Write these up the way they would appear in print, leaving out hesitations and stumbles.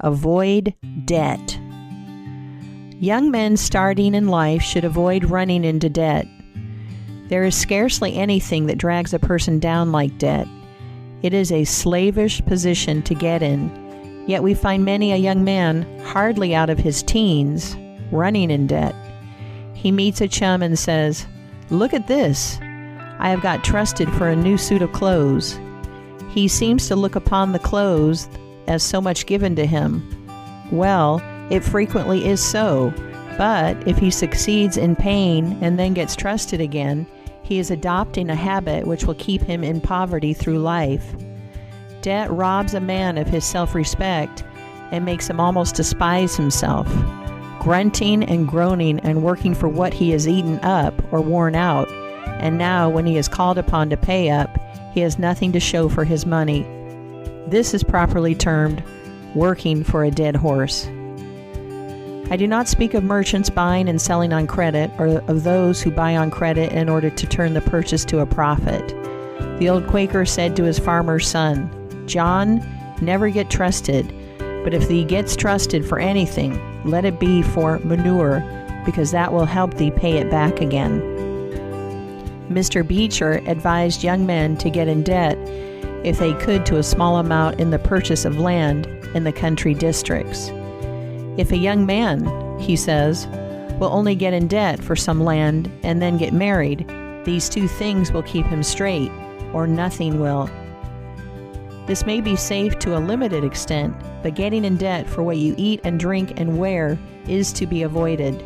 Avoid debt. Young men starting in life should avoid running into debt. There is scarcely anything that drags a person down like debt. It is a slavish position to get in, yet we find many a young man, hardly out of his teens, running in debt. He meets a chum and says, "Look at this. I have got trusted for a new suit of clothes." He seems to look upon the clothes as so much given to him. Well, it frequently is so, but if he succeeds in paying and then gets trusted again, he is adopting a habit which will keep him in poverty through life. Debt robs a man of his self-respect and makes him almost despise himself, grunting and groaning and working for what he has eaten up or worn out, and now when he is called upon to pay up, he has nothing to show for his money. This is properly termed working for a dead horse. I do not speak of merchants buying and selling on credit, or of those who buy on credit in order to turn the purchase to a profit. The old Quaker said to his farmer's son, "John, never get trusted, but if thee gets trusted for anything, let it be for manure, because that will help thee pay it back again." Mr. Beecher advised young men to get in debt if they could to a small amount in the purchase of land in the country districts. If a young man, he says, will only get in debt for some land and then get married, these two things will keep him straight, or nothing will. This may be safe to a limited extent, but getting in debt for what you eat and drink and wear is to be avoided.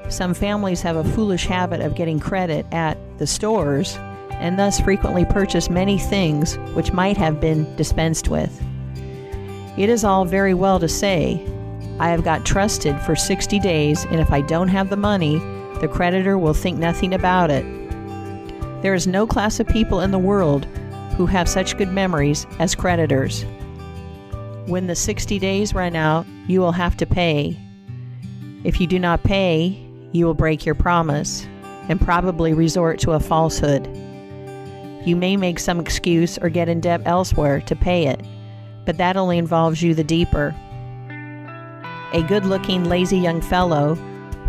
Some families have a foolish habit of getting credit at the stores and thus frequently purchase many things which might have been dispensed with. It is all very well to say, "I have got trusted for 60 days, and if I don't have the money, the creditor will think nothing about it." There is no class of people in the world who have such good memories as creditors. When the 60 days run out, you will have to pay. If you do not pay, you will break your promise and probably resort to a falsehood. You may make some excuse or get in debt elsewhere to pay it, but that only involves you the deeper. A good-looking, lazy young fellow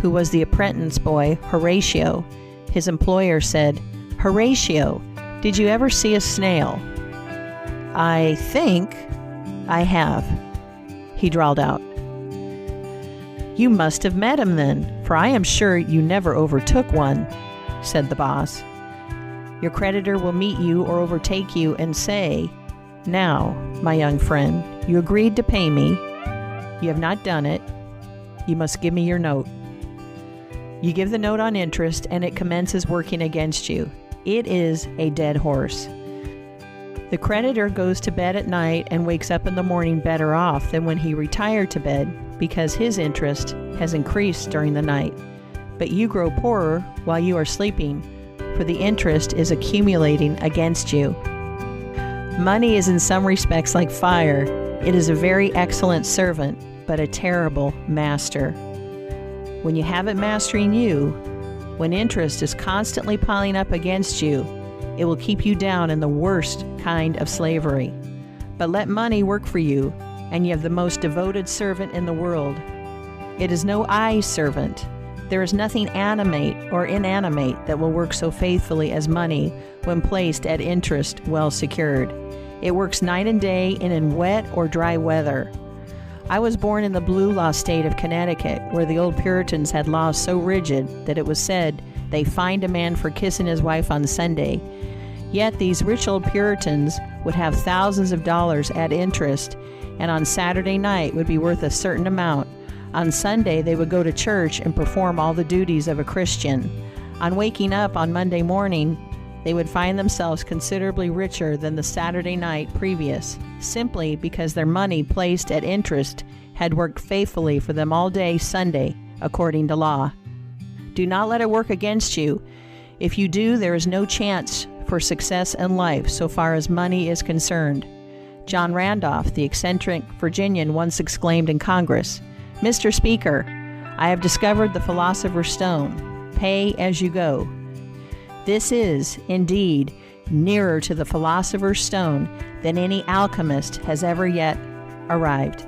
who was the apprentice boy, Horatio, his employer said, "Horatio, did you ever see a snail?" "I think I have," he drawled out. "You must have met him then, for I am sure you never overtook one," said the boss. Your creditor will meet you or overtake you and say, "Now, my young friend, you agreed to pay me. You have not done it. You must give me your note." You give the note on interest and it commences working against you. It is a dead horse. The creditor goes to bed at night and wakes up in the morning better off than when he retired to bed because his interest has increased during the night. But you grow poorer while you are sleeping, for the interest is accumulating against you. Money is in some respects like fire. It is a very excellent servant, but a terrible master. When you have it mastering you, when interest is constantly piling up against you, it will keep you down in the worst kind of slavery. But let money work for you, and you have the most devoted servant in the world. It is no eye servant. There is nothing animate or inanimate that will work so faithfully as money when placed at interest well secured. It works night and day and in wet or dry weather. I was born in the blue law state of Connecticut, where the old Puritans had laws so rigid that it was said they fined a man for kissing his wife on Sunday. Yet these rich old Puritans would have thousands of dollars at interest, and on Saturday night would be worth a certain amount. On Sunday they would go to church and perform all the duties of a Christian. On waking up on Monday morning, they would find themselves considerably richer than the Saturday night previous, simply because their money placed at interest had worked faithfully for them all day Sunday, according to law. Do not let it work against you. If you do, there is no chance for success in life so far as money is concerned. John Randolph, the eccentric Virginian, once exclaimed in Congress, "Mr. Speaker, I have discovered the philosopher's stone. Pay as you go." This is, indeed, nearer to the philosopher's stone than any alchemist has ever yet arrived.